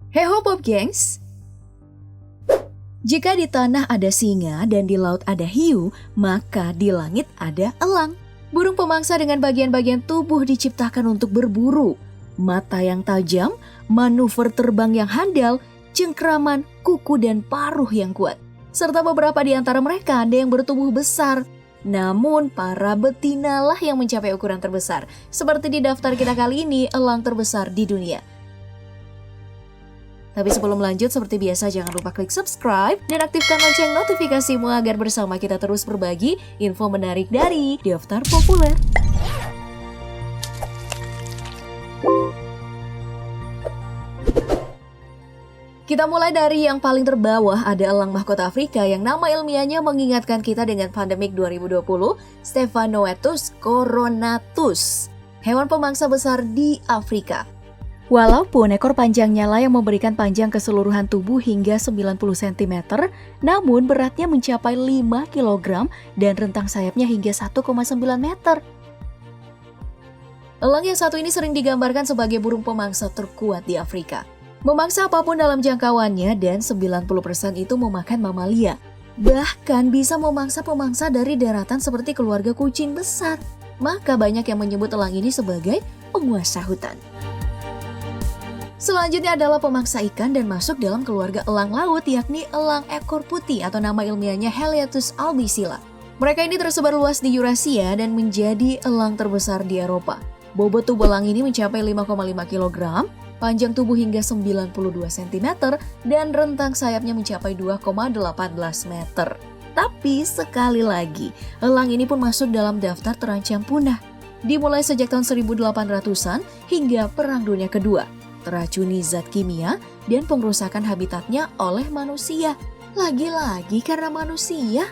Heho Pop Gengs! Jika di tanah ada singa dan di laut ada hiu, maka di langit ada elang. Burung pemangsa dengan bagian-bagian tubuh diciptakan untuk berburu. Mata yang tajam, manuver terbang yang handal, cengkraman, kuku dan paruh yang kuat. Serta beberapa di antara mereka ada yang bertubuh besar. Namun para betina lah yang mencapai ukuran terbesar. Seperti di daftar kita kali ini, elang terbesar di dunia. Tapi sebelum lanjut, seperti biasa jangan lupa klik subscribe dan aktifkan lonceng notifikasimu agar bersama kita terus berbagi info menarik dari Daftar Populer. Kita mulai dari yang paling terbawah, ada elang mahkota Afrika yang nama ilmiahnya mengingatkan kita dengan pandemik 2020, Stephanoetus coronatus, hewan pemangsa besar di Afrika. Walaupun ekor panjangnya lah yang memberikan panjang keseluruhan tubuh hingga 90 cm, namun beratnya mencapai 5 kg dan rentang sayapnya hingga 1,9 meter. Elang yang satu ini sering digambarkan sebagai burung pemangsa terkuat di Afrika. Memangsa apapun dalam jangkauannya dan 90% itu memakan mamalia. Bahkan bisa memangsa pemangsa dari daratan seperti keluarga kucing besar. Maka banyak yang menyebut elang ini sebagai penguasa hutan. Selanjutnya adalah pemangsa ikan dan masuk dalam keluarga elang laut, yakni elang ekor putih atau nama ilmiahnya Heliatus albicilla. Mereka ini tersebar luas di Eurasia dan menjadi elang terbesar di Eropa. Bobot tubuh elang ini mencapai 5,5 kg, panjang tubuh hingga 92 cm, dan rentang sayapnya mencapai 2,18 meter. Tapi sekali lagi, elang ini pun masuk dalam daftar terancam punah. Dimulai sejak tahun 1800-an hingga Perang Dunia Kedua. Teracuni zat kimia dan pengrusakan habitatnya oleh manusia. Lagi-lagi karena manusia.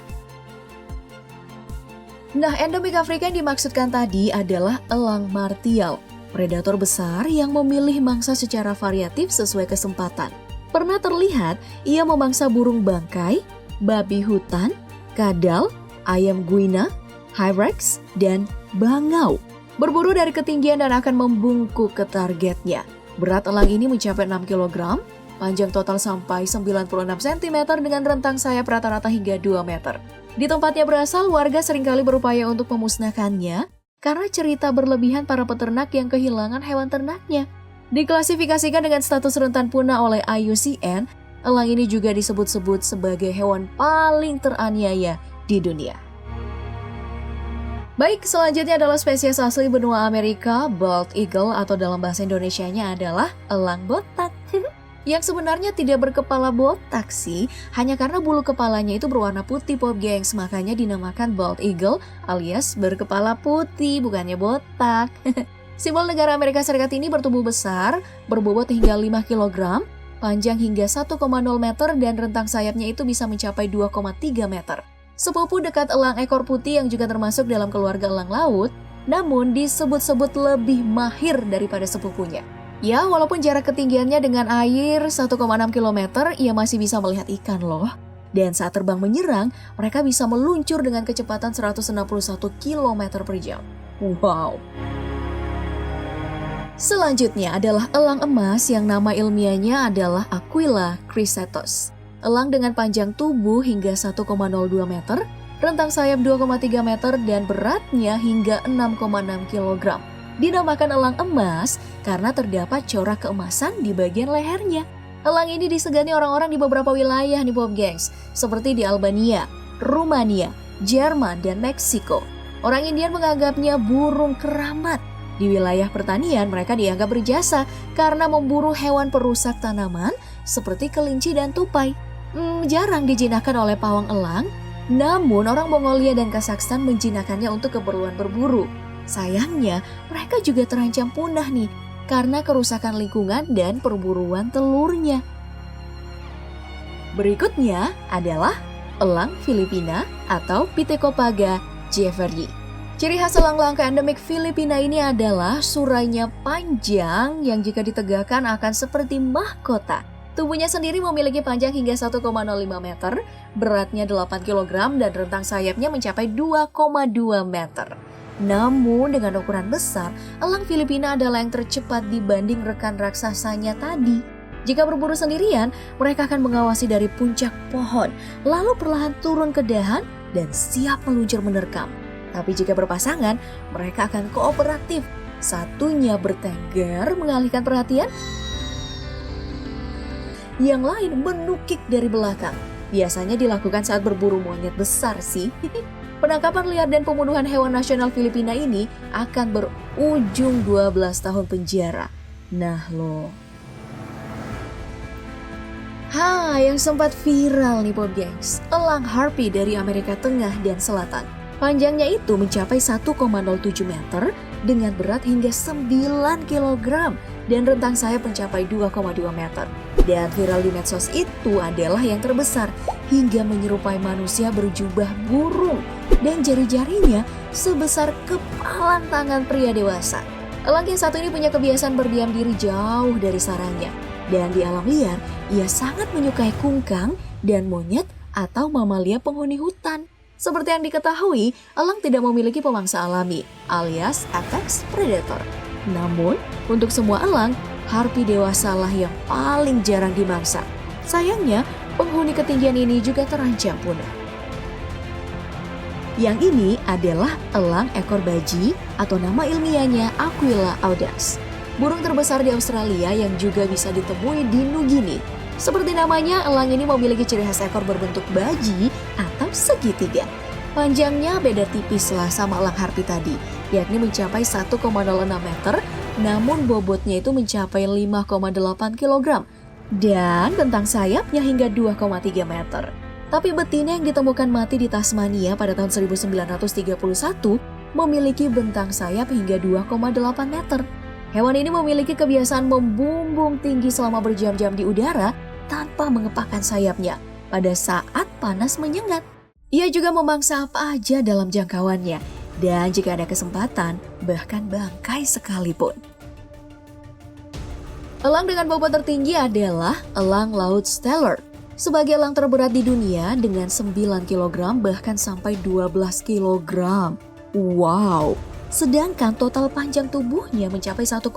Nah, endemik Afrika yang dimaksudkan tadi adalah elang martial, predator besar yang memilih mangsa secara variatif sesuai kesempatan. Pernah terlihat ia memangsa burung bangkai, babi hutan, kadal, ayam guina, hyrax, dan bangau. Berburu dari ketinggian dan akan membungkuk ke targetnya. Berat elang ini mencapai 6 kg, panjang total sampai 96 cm dengan rentang sayap rata-rata hingga 2 meter. Di tempatnya berasal, warga seringkali berupaya untuk memusnahkannya karena cerita berlebihan para peternak yang kehilangan hewan ternaknya. Diklasifikasikan dengan status rentan punah oleh IUCN, elang ini juga disebut-sebut sebagai hewan paling teraniaya di dunia. Baik, selanjutnya adalah spesies asli benua Amerika, bald eagle atau dalam bahasa Indonesianya adalah elang botak. Yang sebenarnya tidak berkepala botak sih, hanya karena bulu kepalanya itu berwarna putih Pop Gengs, makanya dinamakan bald eagle alias berkepala putih, bukannya botak. Simbol negara Amerika Serikat ini bertubuh besar, berbobot hingga 5 kg, panjang hingga 1,0 meter dan rentang sayapnya itu bisa mencapai 2,3 meter. Sepupu dekat elang ekor putih yang juga termasuk dalam keluarga elang laut, namun disebut-sebut lebih mahir daripada sepupunya. Ya, walaupun jarak ketinggiannya dengan air 1,6 km, ia masih bisa melihat ikan loh. Dan saat terbang menyerang, mereka bisa meluncur dengan kecepatan 161 km per jam. Wow! Selanjutnya adalah elang emas yang nama ilmiahnya adalah Aquila cricetus. Elang dengan panjang tubuh hingga 1,02 meter, rentang sayap 2,3 meter dan beratnya hingga 6,6 kg. Dinamakan elang emas karena terdapat corak keemasan di bagian lehernya. Elang ini disegani orang-orang di beberapa wilayah nih Pop Gengs, seperti di Albania, Rumania, Jerman, dan Meksiko. Orang Indian menganggapnya burung keramat. Di wilayah pertanian mereka dianggap berjasa karena memburu hewan perusak tanaman seperti kelinci dan tupai. Jarang dijinakkan oleh pawang elang, namun orang Mongolia dan Kazakhstan menjinakkannya untuk keperluan berburu. Sayangnya, mereka juga terancam punah nih, karena kerusakan lingkungan dan perburuan telurnya. Berikutnya adalah elang Filipina atau Pithecopaga jefferyi. Ciri khas elang langka endemik Filipina ini adalah surainya panjang yang jika ditegakkan akan seperti mahkota. Tubuhnya sendiri memiliki panjang hingga 1,05 meter, beratnya 8 kg dan rentang sayapnya mencapai 2,2 meter. Namun dengan ukuran besar, elang Filipina adalah yang tercepat dibanding rekan raksasanya tadi. Jika berburu sendirian, mereka akan mengawasi dari puncak pohon, lalu perlahan turun ke dahan dan siap meluncur menerkam. Tapi jika berpasangan, mereka akan kooperatif. Satunya bertengger mengalihkan perhatian, yang lain menukik dari belakang. Biasanya dilakukan saat berburu monyet besar sih. Penangkapan liar dan pembunuhan hewan nasional Filipina ini akan berujung 12 tahun penjara. Nah loh. Yang sempat viral nih Pop Gengs, elang harpy dari Amerika Tengah dan Selatan. Panjangnya itu mencapai 1,07 meter dengan berat hingga 9 kg dan rentang sayap mencapai 2,2 meter. Dan viral di medsos itu adalah yang terbesar hingga menyerupai manusia berjubah burung dan jari-jarinya sebesar kepalan tangan pria dewasa. Elang yang satu ini punya kebiasaan berdiam diri jauh dari sarangnya. Dan di alam liar, ia sangat menyukai kungkang dan monyet atau mamalia penghuni hutan. Seperti yang diketahui, elang tidak memiliki pemangsa alami, alias apex predator. Namun, untuk semua elang, harpy dewasalah yang paling jarang dimangsa. Sayangnya, penghuni ketinggian ini juga terancam punah. Yang ini adalah elang ekor baji atau nama ilmiahnya Aquila audax. Burung terbesar di Australia yang juga bisa ditemui di Nugini. Seperti namanya, elang ini memiliki ciri khas ekor berbentuk baji atau segitiga. Panjangnya beda tipis lah sama elang harpy tadi, yakni mencapai 1,06 meter, namun bobotnya itu mencapai 5,8 kg. Dan bentang sayapnya hingga 2,3 meter. Tapi betina yang ditemukan mati di Tasmania pada tahun 1931 memiliki bentang sayap hingga 2,8 meter. Hewan ini memiliki kebiasaan membumbung tinggi selama berjam-jam di udara tanpa mengepakkan sayapnya pada saat panas menyengat. Ia juga memangsa apa aja dalam jangkauannya, dan jika ada kesempatan, bahkan bangkai sekalipun. Elang dengan bobot tertinggi adalah elang laut Steller. Sebagai elang terberat di dunia dengan 9 kg bahkan sampai 12 kg. Wow! Sedangkan total panjang tubuhnya mencapai 1,05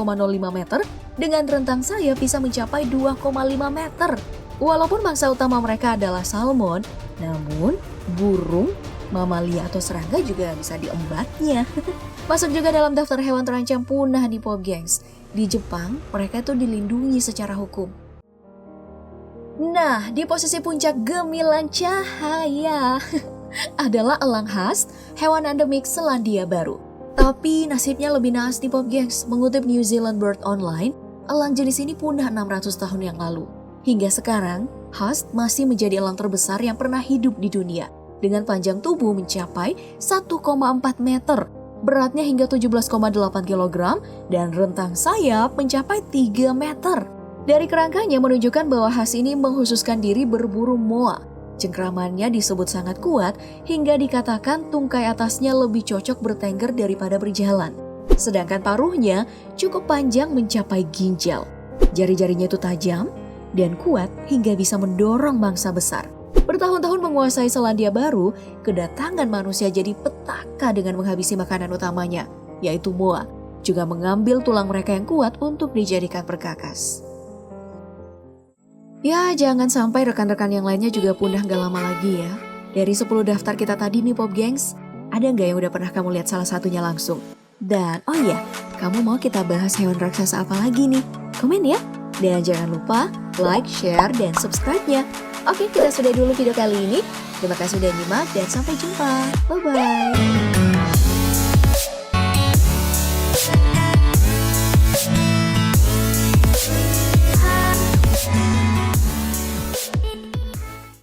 meter dengan rentang sayap bisa mencapai 2,5 meter. Walaupun mangsa utama mereka adalah salmon, namun burung, mamalia atau serangga juga bisa diembatnya. Masuk juga dalam daftar hewan terancam punah di Pop Gengs. Di Jepang, mereka itu dilindungi secara hukum. Nah, di posisi puncak gemilang cahaya adalah elang khas, hewan endemik Selandia Baru. Tapi nasibnya lebih naas di Pop Gengs. Mengutip New Zealand Bird Online, elang jenis ini punah 600 tahun yang lalu. Hingga sekarang, Haast masih menjadi elang terbesar yang pernah hidup di dunia. Dengan panjang tubuh mencapai 1,4 meter, beratnya hingga 17,8 kg, dan rentang sayap mencapai 3 meter. Dari kerangkanya menunjukkan bahwa Haast ini menghususkan diri berburu moa. Cengkramannya disebut sangat kuat hingga dikatakan tungkai atasnya lebih cocok bertengger daripada berjalan. Sedangkan paruhnya cukup panjang mencapai ginjal. Jari-jarinya itu tajam dan kuat hingga bisa mendorong mangsa besar. Bertahun-tahun menguasai Selandia Baru, kedatangan manusia jadi petaka dengan menghabisi makanan utamanya, yaitu moa. Juga mengambil tulang mereka yang kuat untuk dijadikan perkakas. Ya, jangan sampai rekan-rekan yang lainnya juga punah gak lama lagi ya. Dari 10 daftar kita tadi nih Pop Gengs, ada gak yang udah pernah kamu lihat salah satunya langsung? Dan oh iya, kamu mau kita bahas hewan raksasa apa lagi nih? Komen ya. Dan jangan lupa like, share, dan subscribe-nya. Oke, kita sudah dulu video kali ini. Terima kasih sudah nyimak dan sampai jumpa. Bye-bye.